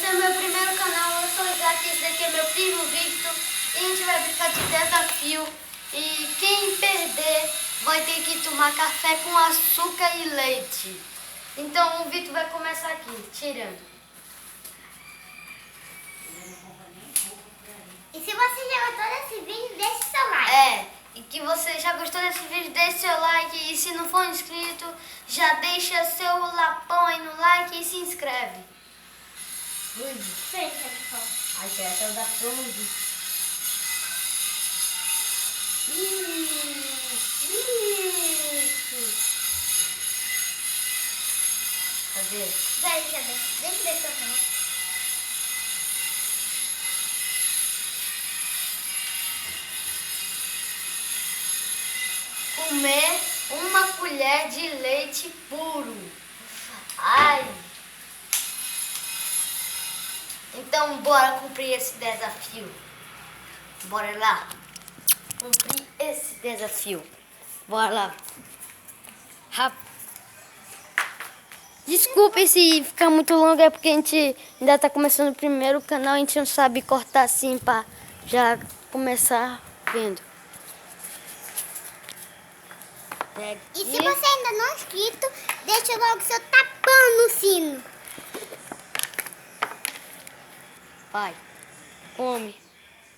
é meu primeiro canal, eu sou o Isaac, esse daqui é meu primo Victor. E a gente vai brincar de desafio. E quem perder vai ter que tomar café com açúcar e leite. Então o Victor vai começar aqui, tirando. E se você já gostou desse vídeo, deixe seu like. E que você já gostou desse vídeo, deixe seu like. E se não for inscrito, já deixa seu lapão aí no like e se inscreve. Senta aqui, ó. Ai, essa é o da Fronde. Cadê? Deixa eu ver seu canal. Comer uma colher de leite puro. Ai! Então bora cumprir esse desafio. Bora lá. Cumprir esse desafio. Bora lá. Desculpe se ficar muito longo, é porque a gente ainda tá começando o primeiro canal, a gente não sabe cortar assim pra já começar vendo. E se você ainda não é inscrito, deixa logo seu tapão no sino. Vai, come.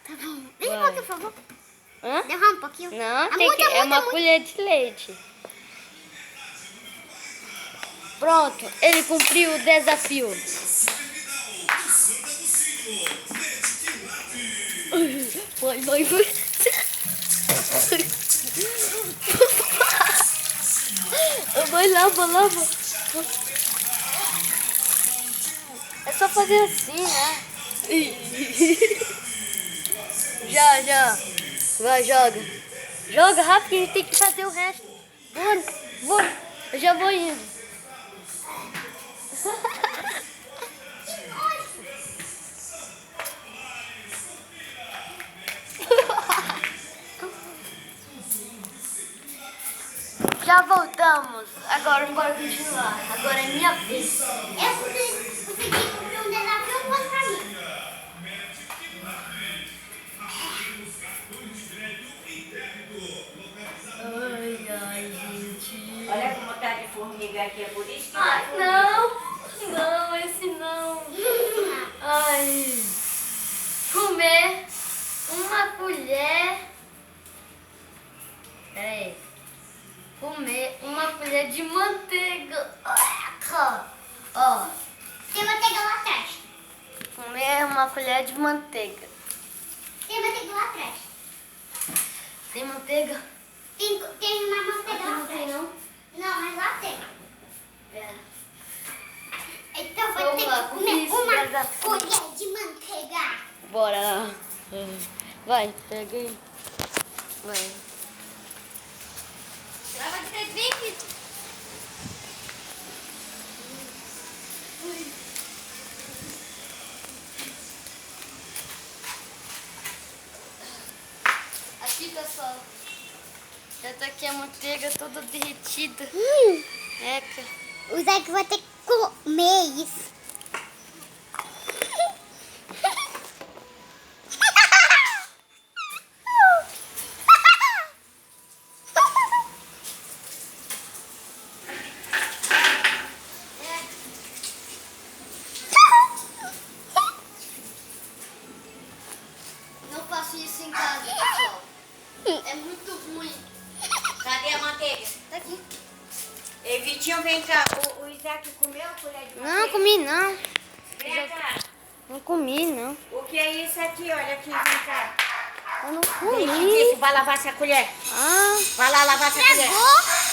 Tá bom. Deixa Vai. por favor. Hã? Derrama um pouquinho. Não, Muda, é uma muda. colher de leite. Pronto, ele cumpriu o desafio. Vai. Vai, lava. É só fazer assim, né? Já. Vai, joga. Joga rápido, a gente tem que fazer o resto. Bora. Eu já vou indo. Já voltamos. Agora bora continuar. Agora é minha vez. Eu consegui cumprir um desafio, conta pra mim. Ai, gente. Olha como tá de formiga aqui, é por isso que... Ai, não, esse não. Ai, comer uma colher. Peraí. Comer uma colher de manteiga. Ó, Tem manteiga lá atrás. comer uma colher de manteiga. Tem manteiga lá atrás. Tem manteiga? Tem uma manteiga Aqui lá não tem, atrás. não? Não, mas lá tem. Pera. Então vai Vamos ter lá, que cumprir comer esse uma desafio. colher de manteiga. Bora lá. Vai, pega aí. Vai. Vai ter bem. Aqui, pessoal. Já tá aqui a manteiga toda derretida. Eca. O Isaac vai ter que comer isso. Não faço isso em casa, pessoal. É muito ruim. Cadê a manteiga? Tá aqui. Ei, Vitinho, vem cá. O Isaac comeu a colher de manteiga? Não, comi não. Vem cá. Não comi, não. O que é isso aqui? Olha aqui, vem cá. Eu não Vem que comi. disse, vai lavar essa colher. Ah, Vai lá lavar essa colher. Pegou?